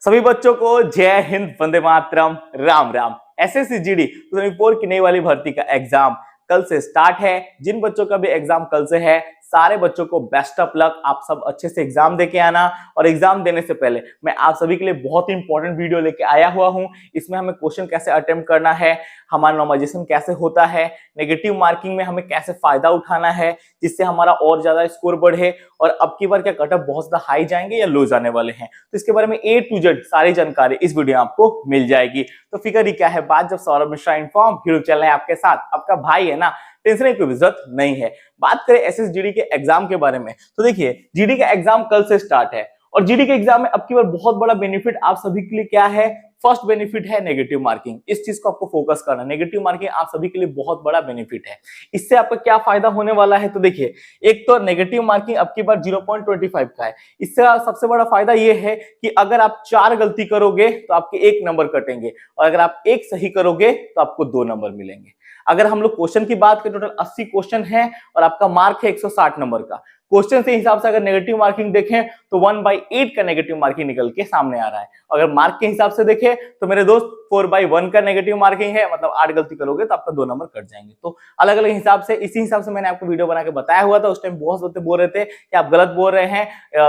सभी बच्चों को जय हिंद, वंदे मातरम, राम राम। एसएससी जीडी 2024 की नई वाली भर्ती का एग्जाम कल से स्टार्ट है। जिन बच्चों का भी एग्जाम कल से है, सारे बच्चों को बेस्ट ऑफ लक। आप सब अच्छे से एग्जाम देके आना। और एग्जाम देने से पहले मैं आप सभी के लिए बहुत ही इंपॉर्टेंट वीडियो लेके आया हुआ हूं। इसमें हमें क्वेश्चन कैसे अटेम्प्ट करना है, हमारा नॉर्मलाइजेशन कैसे होता है, नेगेटिव मार्किंग में हमें कैसे फायदा उठाना है जिससे हमारा और ज्यादा स्कोर बढ़े, और अब की बार क्या कट ऑफ बहुत ज्यादा हाई जाएंगे या लो जाने वाले हैं। तो इसके बारे में A to Z सारी जानकारी इस वीडियो में आपको मिल जाएगी। तो फिक्र ही क्या है, बात जब सौरभ मिश्रा इन्फॉर्म हीरो चल रहे हैं आपके साथ, आपका भाई है ना, टेंशन की कोई जरूरत नहीं है। बात करें एसएसजीडी के एग्जाम के बारे में, तो देखिए जीडी का एग्जाम कल से स्टार्ट है और जीडी के एग्जाम में अब की बार बहुत बड़ा बेनिफिट आप सभी के लिए क्या है, फर्स्ट बेनिफिट है नेगेटिव मार्किंग। इस चीज को आपको फोकस करना है। नेगेटिव मार्किंग आप सभी के लिए बहुत बड़ा बेनिफिट है। इससे आपका क्या फायदा होने वाला है, तो देखिए एक तो नेगेटिव मार्किंग अब की बार 0.25 का है। इससे सबसे बड़ा फायदा ये है कि अगर आप 4 गलती करोगे तो आपके 1 नंबर कटेंगे, और अगर आप 1 सही करोगे तो आपको 2 नंबर मिलेंगे। अगर हम लोग क्वेश्चन की बात करें, टोटल 80 क्वेश्चन है और आपका मार्क है 160 नंबर का। क्वेश्चन के हिसाब से अगर नेगेटिव मार्किंग देखें तो 1/8 का नेगेटिव मार्किंग निकल के सामने आ रहा है। अगर मार्क के हिसाब से देखें तो मेरे दोस्त 4/1 का नेगेटिव मार्किंग है, मतलब 8 गलती करोगे तो आपका 2 नंबर कट जाएंगे। तो अलग अलग हिसाब से, इसी हिसाब से मैंने आपको वीडियो बना के बताया हुआ था। उस टाइम बहुत बच्चे बोल रहे थे कि आप गलत बोल रहे हैं,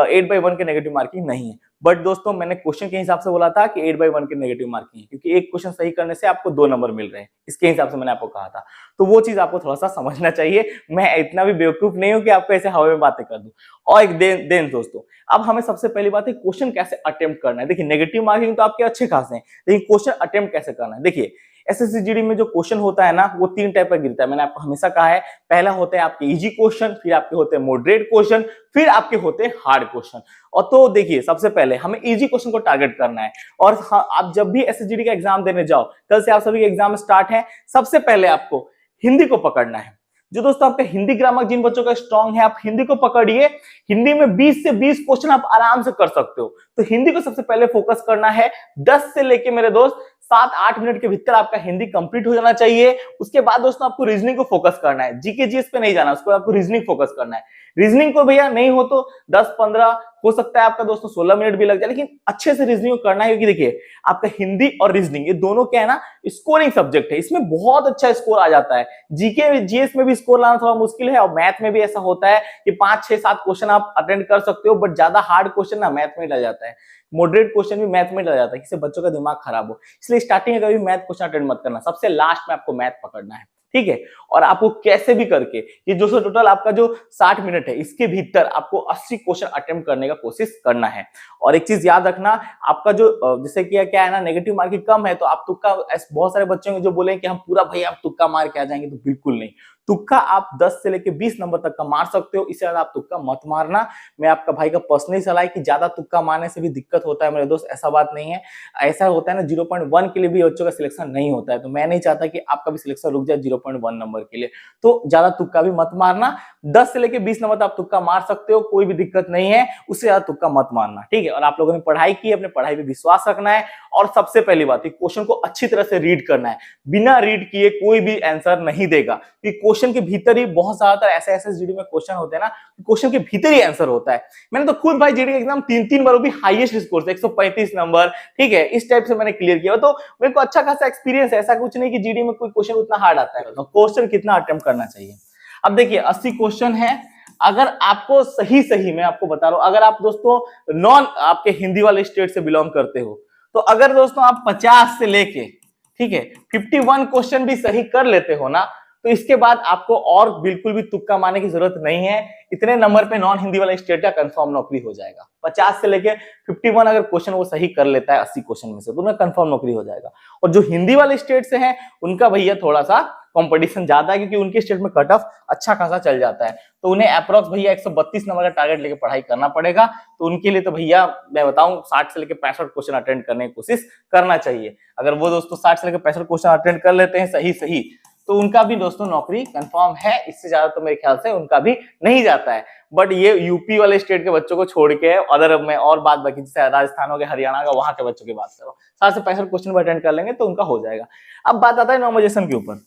8/1 के नेगेटिव मार्किंग नहीं है। बट दोस्तों मैंने क्वेश्चन के हिसाब से बोला था कि 8/1 के नेगेटिव मार्किंग है, क्योंकि एक क्वेश्चन सही करने से आपको 2 नंबर मिल रहे हैं। इसके हिसाब से मैंने आपको कहा था, तो वो चीज आपको थोड़ा सा समझना चाहिए। मैं इतना भी बेवकूफ नहीं हूं कि आपको ऐसे हवा में बातें कर दूं। और एक देन दोस्तों, अब हमें सबसे पहली बात है क्वेश्चन कैसे अटेम्प्ट करना है। देखिए नेगेटिव मार्किंग तो आपके अच्छे खासे हैं, लेकिन क्वेश्चन अटेम्प्ट कैसे करना है। देखिए एसएससी जीडी में जो क्वेश्चन होता है ना, वो 3 टाइप का गिरता है। मैंने आपको हमेशा कहा है, पहला होता है आपके इजी क्वेश्चन, फिर आपके होते हैं मॉडरेट क्वेश्चन, फिर आपके होते हैं हार्ड क्वेश्चन। और तो देखिए सबसे पहले हमें इजी क्वेश्चन को टारगेट करना है। और आप जब भी एसएसजीडी का एग्जाम देने जाओ, कल से आप सभी के एग्जाम स्टार्ट है, सबसे पहले आपको हिंदी को पकड़ना है। जो दोस्तों आपका हिंदी ग्रामर जिन बच्चों का स्ट्रांग है, आप हिंदी को पकड़िए। हिंदी में 20 से 20 क्वेश्चन आप आराम से कर सकते हो। तो हिंदी को सबसे पहले फोकस करना है। 10 से लेके मेरे दोस्त 7-8 मिनट के भीतर आपका हिंदी कंप्लीट हो जाना चाहिए। उसके बाद दोस्तों आपको रीजनिंग को फोकस करना है। जीके जीएस पे नहीं जाना, उसको आपको रीजनिंग फोकस करना है। रीजनिंग को भैया नहीं हो तो 10-15, हो सकता है आपका दोस्तों 16 मिनट भी लग जाए, लेकिन अच्छे से रीजनिंग करना है। क्योंकि देखिए आपका हिंदी और रीजनिंग ये दोनों क्या है ना, स्कोरिंग सब्जेक्ट है। इसमें बहुत अच्छा स्कोर आ जाता है। जीके जीएस में भी स्कोर लाना थोड़ा मुश्किल है, और मैथ में भी ऐसा होता है कि 5-6-7 क्वेश्चन आप अटेंड कर सकते हो, बट ज्यादा हार्ड क्वेश्चन ना मैथ में डल जाता है, मॉडरेट क्वेश्चन भी मैथ में डल जाता है, जिससे बच्चों का दिमाग खराब हो। इसलिए स्टार्टिंग में कभी मैथ क्वेश्चन अटेंड मत करना, सबसे लास्ट में आपको मैथ पकड़ना है, ठीक है। और आपको कैसे भी करके ये जो टोटल आपका जो 60 मिनट है, इसके भीतर आपको 80 क्वेश्चन अटेम्प्ट करने का कोशिश करना है। और एक चीज याद रखना, आपका जो जैसे कि क्या है ना, नेगेटिव मार्किंग कम है तो आप तुक्का, बहुत सारे बच्चों जो बोले कि हम पूरा भैया आप तुक्का मार के आ जाएंगे, तो बिल्कुल नहीं। तुक्का आप 10 से लेके 20 नंबर तक का मार सकते हो, इससे ज्यादा आप तुक्का मत मारना। मैं आपका भाई का पर्सनली सलाह है कि ज्यादा तुक्का मारने से भी दिक्कत होता है मेरे दोस्त, ऐसा बात नहीं है। ऐसा होता है ना, 0.1 के लिए भी बच्चों का सिलेक्शन नहीं होता है, तो मैं नहीं चाहता कि आपका भी सिलेक्शन रुक जाए 0.1 नंबर के लिए। तो ज्यादा तुक्का भी मत मारना। 10 से लेके 20 नंबर तक आप तुक्का मार सकते हो, कोई भी दिक्कत नहीं है, उससे ज्यादा तुक्का मत मारना, ठीक है। और आप लोगों ने पढ़ाई की, अपने पढ़ाई पे विश्वास रखना है। और सबसे पहली बात, क्वेश्चन को अच्छी तरह से रीड करना है। बिना रीड किए कोई भी आंसर नहीं देगा, कि क्वेश्चन के भीतर ही बहुत ज्यादातर ऐसे जीडी में क्वेश्चन होते हैं ना, क्वेश्चन के भीतर ही आंसर होता है। मैंने तो खुद भाई जीडी एग्जाम 3 बार भी हाईएस्ट स्कोर से 135 नंबर, ठीक है, इस टाइप से मैंने क्लियर किया। तो मेरे को अच्छा खासा एक्सपीरियंस है। ऐसा कुछ नहीं कि जीडी में कोई क्वेश्चन उतना हार्ड आता है। तो क्वेश्चन कितना अटेम्प्ट करना चाहिए, अब देखिए 80 क्वेश्चन है। अगर आपको सही मैं आपको बता रहा हूं, अगर आप दोस्तों नॉन आपके हिंदी वाले स्टेट से बिलोंग करते हो, तो अगर दोस्तों आप 50 से लेके, ठीक है, 51 क्वेश्चन भी सही कर लेते हो ना, तो इसके बाद आपको और बिल्कुल भी तुक्का मारने की जरूरत नहीं है। इतने नंबर पे नॉन हिंदी वाले स्टेट का कंफर्म नौकरी हो जाएगा। 50 से लेके 51 अगर क्वेश्चन वो सही कर लेता है 80 क्वेश्चन में से, तो उन्हें कंफर्म नौकरी हो जाएगा। और जो हिंदी वाले स्टेट से हैं, उनका भैया थोड़ा सा कंपटीशन ज्यादा है, क्योंकि उनके स्टेट में कट ऑफ अच्छा खासा चल जाता है। तो उन्हें अप्रोक्स भैया 132 नंबर का टारगेट लेके पढ़ाई करना पड़ेगा। तो उनके लिए तो भैया मैं बताऊं 60 से लेके 65 क्वेश्चन अटेंड करने की कोशिश करना चाहिए। अगर वो दोस्तों 60 से लेके 65 क्वेश्चन अटेंड कर लेते हैं सही, तो उनका भी दोस्तों नौकरी कंफर्म है। इससे ज्यादा तो मेरे ख्याल से उनका भी नहीं जाता है। बट ये यूपी वाले स्टेट के बच्चों को छोड़ के अदर में और बात बाकी, जैसे राजस्थान हो गया, हरियाणा का, वहां के बच्चों की बात करो, 60 से 65 क्वेश्चन भी अटेंड कर लेंगे तो उनका हो जाएगा। अब बात आता है नॉर्मलाइजेशन के ऊपर।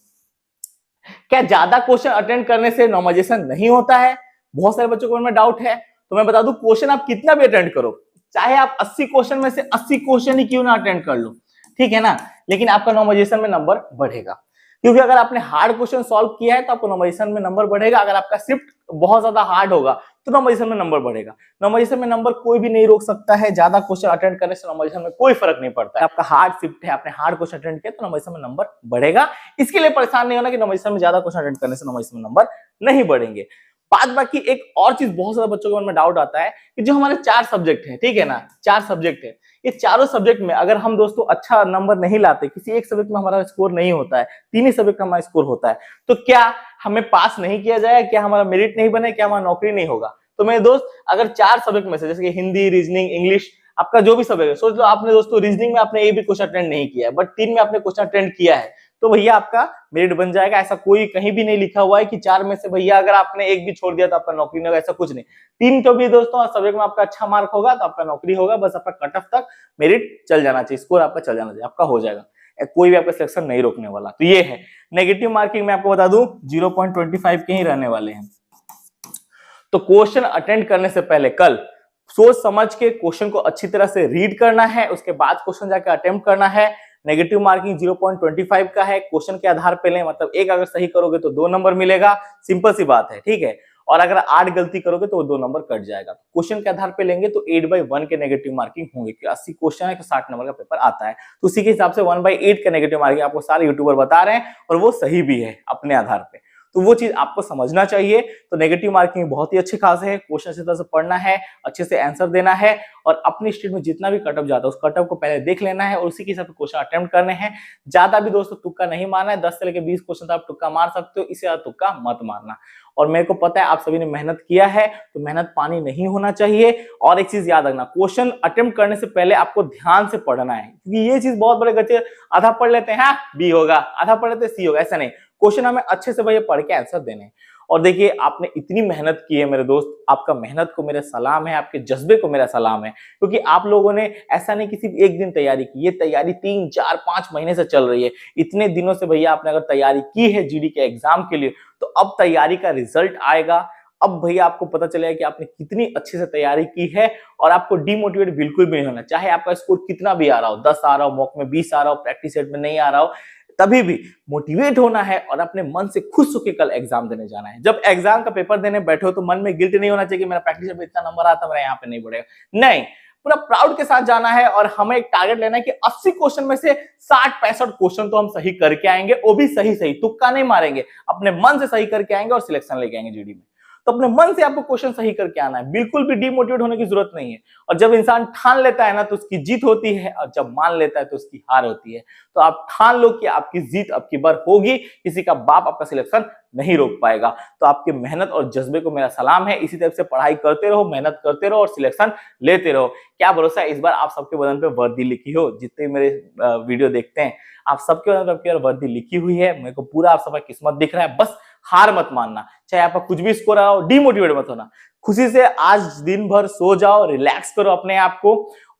क्या ज्यादा क्वेश्चन अटेंड करने से नॉर्मलाइजेशन नहीं होता है? बहुत सारे बच्चों को में डाउट है। तो मैं बता दूं, क्वेश्चन आप कितना भी अटेंड करो, चाहे आप 80 क्वेश्चन में से 80 क्वेश्चन ही क्यों ना अटेंड कर लो, ठीक है ना, लेकिन आपका नॉर्मलाइजेशन में नंबर बढ़ेगा। क्योंकि अगर आपने हार्ड क्वेश्चन सॉल्व किया है तो आपको नॉर्मलाइजेशन में नंबर बढ़ेगा। अगर आपका शिफ्ट बहुत ज्यादा हार्ड होगा तो नॉर्मलाइजेशन में नंबर बढ़ेगा। नॉर्मलाइजेशन में नंबर कोई भी नहीं रोक सकता है, ज्यादा क्वेश्चन अटेंड करने से नॉर्मलाइजेशन में कोई फर्क नहीं पड़ता है। आपका हार्ड शिफ्ट है, आपने हार्ड क्वेश्चन अटेंड किया तो नॉर्मलाइजेशन में नंबर बढ़ेगा। इसके लिए परेशान नहीं होना कि नॉर्मलाइजेशन में ज्यादा क्वेश्चन अटेंड करने से नॉर्मलाइजेशन में नंबर नहीं बढ़ेंगे। बाद बाकी एक और चीज बहुत ज्यादा बच्चों के मन में डाउट आता है कि जो हमारे 4 सब्जेक्ट है, ठीक है ना, 4 सब्जेक्ट है, ये चारों सब्जेक्ट में अगर हम दोस्तों अच्छा नंबर नहीं लाते, किसी एक सब्जेक्ट में हमारा स्कोर नहीं होता है, 3 ही सब्जेक्ट में हमारा स्कोर होता है, तो क्या हमें पास नहीं किया जाएगा, क्या हमारा मेरिट नहीं बने, क्या हमारा नौकरी नहीं होगा? तो मेरे दोस्त, अगर 4 सब्जेक्ट में से जैसे कि हिंदी, रीजनिंग, इंग्लिश, आपका जो भी सब्जेक्ट है, सोच लो आपने दोस्तों रीजनिंग में आपने एक भी क्वेश्चन अटेंड नहीं किया है, बट 3 में आपने क्वेश्चन अटेंड किया है, तो भैया आपका मेरिट बन जाएगा। ऐसा कोई कहीं भी नहीं लिखा हुआ है कि 4 में से भैया अगर आपने एक भी छोड़ दिया तो आपका नौकरी नहीं होगा, ऐसा कुछ नहीं। 3 तो भी दोस्तों सब्जेक्ट में आपका अच्छा मार्क होगा तो आपका नौकरी होगा, बस आपका कट ऑफ तक मेरिट चल जाना चाहिए, स्कोर आपका चल जाना चाहिए, आपका हो जाएगा, कोई भी आपका सिलेक्शन नहीं रोकने वाला। तो ये है नेगेटिव मार्किंग, मैं आपको बता दूं 0.25 के ही रहने वाले हैं। तो क्वेश्चन अटेंड करने से पहले कल सोच समझ के क्वेश्चन को अच्छी तरह से रीड करना है, उसके बाद क्वेश्चन जाकर अटेम्प्ट करना है। नेगेटिव मार्किंग 0.25 का है, क्वेश्चन के आधार पे लें, मतलब एक अगर सही करोगे तो 2 नंबर मिलेगा, सिंपल सी बात है, ठीक है। और अगर 8 गलती करोगे तो 2 नंबर कट जाएगा। क्वेश्चन के आधार पे लेंगे तो 8/1 के नेगेटिव मार्किंग होंगे, क्योंकि 80 क्वेश्चन है तो 60 नंबर का पेपर आता है, तो उसी के हिसाब से 1/8 का नेगेटिव मार्किंग आपको सारे यूट्यूबर बता रहे हैं, और वो सही भी है अपने आधार पे, तो वो चीज आपको समझना चाहिए। तो नेगेटिव मार्किंग बहुत ही अच्छे खास है, क्वेश्चन अच्छी तरह से पढ़ना है, अच्छे से आंसर देना है, और अपनी स्टेट में जितना भी कट ऑफ जाता है उस कट ऑफ को पहले देख लेना है और उसी के हिसाब से क्वेश्चन अटेम्प्ट करने हैं। ज्यादा भी दोस्तों तुक्का नहीं मारना है, 10 से लेकर 20 क्वेश्चन आप तुक्का मार सकते हो, इससे ज्यादा तुक्का मत मारना। और मेरे को पता है आप सभी ने मेहनत किया है, तो मेहनत पानी नहीं होना चाहिए। और एक चीज याद रखना, क्वेश्चन अटेम्प्ट करने से पहले आपको ध्यान से पढ़ना है, क्योंकि ये चीज बहुत बड़े बच्चे आधा पढ़ लेते हैं, हाँ बी होगा, आधा पढ़ लेते हैं सी होगा, ऐसा नहीं, क्वेश्चन हमें अच्छे से भैया पढ़ के आंसर देने। और देखिए आपने इतनी मेहनत की है मेरे दोस्त, आपका मेहनत को मेरा सलाम है, आपके जज्बे को मेरा सलाम है, क्योंकि आप लोगों ने ऐसा नहीं कि सिर्फ एक दिन तैयारी की, ये तैयारी 3, 4, 5 महीने से चल रही है। इतने दिनों से भैया आपने अगर तैयारी की है जीडी के एग्जाम के लिए, तो अब तैयारी का रिजल्ट आएगा। अब भैया आपको पता चलेगा कि आपने कितनी अच्छे से तैयारी की है, और आपको डिमोटिवेट बिल्कुल भी नहीं होना, चाहे आपका स्कोर कितना भी आ रहा हो, 10 आ रहा हो, मॉक में 20 आ रहा हो, प्रैक्टिस सेट में नहीं आ रहा हो, तभी भी मोटिवेट होना है और अपने मन से खुश होकर कल एग्जाम देने जाना है। जब एग्जाम का पेपर देने बैठे हो तो मन में गिल्ट नहीं होना चाहिए कि मेरा प्रैक्टिस में इतना नंबर आता, मेरा यहाँ पे नहीं बढ़ेगा, नहीं, पूरा प्राउड के साथ जाना है। और हमें एक टारगेट लेना है कि 80 क्वेश्चन में से 60-65 क्वेश्चन तो हम सही करके आएंगे, वो भी सही सही, तुक्का नहीं मारेंगे, अपने मन से सही करके आएंगे और सिलेक्शन लेके आएंगे जीडी में। तो अपने मन से आपको क्वेश्चन सही करके आना है, बिल्कुल भी डिमोटिवेट होने की जरूरत नहीं है। और जब इंसान ठान लेता है ना तो उसकी जीत होती है, और जब मान लेता है तो उसकी हार होती है। तो आप ठान लो कि आपकी जीत अब की बार होगी, किसी का बाप आपका सिलेक्शन नहीं रोक पाएगा। तो आपकी मेहनत और जज्बे को मेरा सलाम है, इसी तरह से पढ़ाई करते रहो, मेहनत करते रहो और सिलेक्शन लेते रहो। क्या भरोसा है इस बार आप सबके बदन पे वर्दी लिखी हो, जितने मेरे वीडियो देखते हैं आप सबके बदन पे वर्दी लिखी हुई है, मेरे को पूरा आप सबका किस्मत दिख रहा है। बस हार मत मानना, चाहे आपका कुछ भी स्कोर आओ, डिमोटिवेट मत होना, खुशी से आज दिन भर सो जाओ, रिलैक्स करो अपने आप को,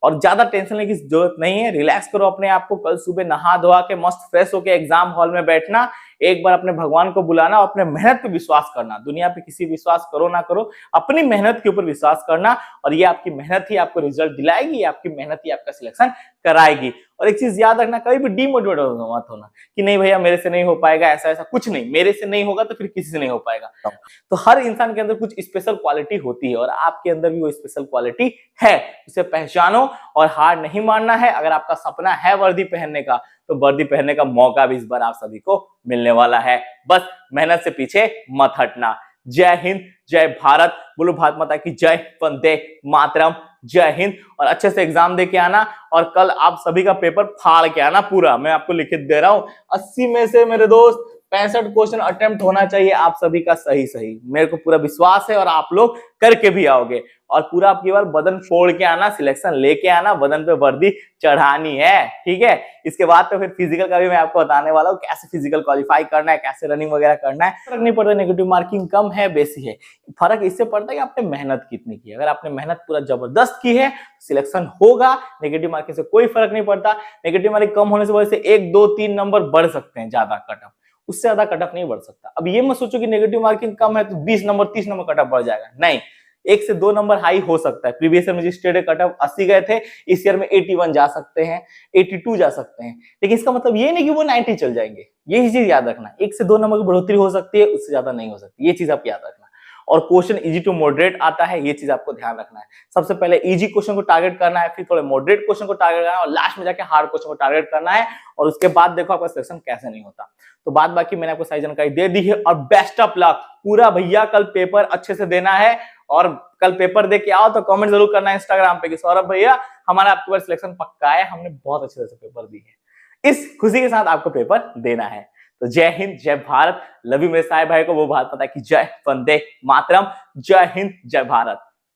और ज्यादा टेंशन लेने की जरूरत नहीं है, रिलैक्स करो अपने आप को। कल सुबह नहा धोआ के मस्त फ्रेश होके एग्जाम हॉल में बैठना, एक बार अपने भगवान को बुलाना, अपने मेहनत पे विश्वास करना। दुनिया पे किसी विश्वास करो ना करो, अपनी मेहनत के ऊपर विश्वास करना, और ये आपकी मेहनत ही आपको रिजल्ट दिलाएगी, आपकी मेहनत ही आपका सिलेक्शन कराएगी। और एक चीज याद रखना, कभी भी डिमोटिवेट मत होना कि नहीं भैया मेरे से नहीं हो पाएगा, ऐसा ऐसा कुछ नहीं, मेरे से नहीं होगा तो फिर किसी से नहीं हो पाएगा। तो हर इंसान के अंदर कुछ स्पेशल क्वालिटी होती है, और आपके अंदर भी वो स्पेशल क्वालिटी है, उसे पहचानो और हार नहीं मानना है। अगर आपका सपना है वर्दी पहनने का, तो वर्दी पहनने का मौका भी इस बार आप सभी को मिलने वाला है, बस मेहनत से पीछे मत हटना। जय हिंद, जय भारत, बोलो भारत माता की जय, वंदे मातरम, जय हिंद। और अच्छे से एग्जाम दे के आना, और कल आप सभी का पेपर फाड़ के आना पूरा, मैं आपको लिखित दे रहा हूं। 80 में से मेरे दोस्त 65 क्वेश्चन अटेम्प्ट होना चाहिए आप सभी का सही सही, मेरे को पूरा विश्वास है, और आप लोग करके भी आओगे। और पूरा आपकी बार बदन फोड़ के आना, सिलेक्शन लेके आना, बदन पे वर्दी चढ़ानी है, ठीक है। इसके बाद तो फिर फिजिकल का भी मैं आपको बताने वाला हूँ, कैसे फिजिकल क्वालिफाई करना है, कैसे रनिंग वगैरह करना है। फर्क नहीं पड़ता नेगेटिव मार्किंग कम है बेसी है, फर्क इससे पड़ता है कि आपने मेहनत कितनी की है। अगर आपने मेहनत पूरा जबरदस्त की है सिलेक्शन होगा, नेगेटिव मार्किंग से कोई फर्क नहीं पड़ता। नेगेटिव मार्किंग कम होने से वजह से 1, 2, 3 नंबर बढ़ सकते हैं ज्यादा कट ऑफ, उससे ज्यादा कट ऑफ नहीं बढ़ सकता। अब ये मत सोचो कि नेगेटिव मार्किंग कम है तो 20 नंबर 30 नंबर कट ऑफ बढ़ जाएगा, नहीं, 1 से 2 नंबर हाई हो सकता है। प्रीवियस ईयर में जिस स्टेट कट ऑफ 80 गए थे, इस ईयर में 81 जा सकते हैं, 82 जा सकते हैं, लेकिन इसका मतलब ये नहीं कि वो 90 चल जाएंगे। ये चीज याद रखना, 1 से 2 नंबर की बढ़ोतरी हो सकती है, उससे ज्यादा नहीं हो सकती, ये चीज आप याद रखना। और क्वेश्चन इजी टू मॉडरेट आता है, ये चीज आपको ध्यान रखना है। सबसे पहले इजी क्वेश्चन को टारगेट करना है, फिर थोड़े मॉडरेट क्वेश्चन को टारगेट करना है, और लास्ट में जाके हार्ड क्वेश्चन को टारगेट करना है, और उसके बाद देखो आपका सिलेक्शन कैसे नहीं होता। तो बात बाकी मैंने आपको सारी जानकारी दे दी है, और बेस्ट ऑफ लक। पूरा भैया कल पेपर अच्छे से देना है, और कल पेपर दे के आओ तो कमेंट जरूर करना है इंस्टाग्राम पे कि सौरभ भैया हमारा आपके बार सिलेक्शन पक्का है, हमने बहुत अच्छे से पेपर दी है। इस खुशी के साथ आपको पेपर देना है। तो जय हिंद, जय भारत। लव यू मेरे साहे भाई को, वो बात पता है कि जय वंदे मातरम, जय हिंद, जय भारत।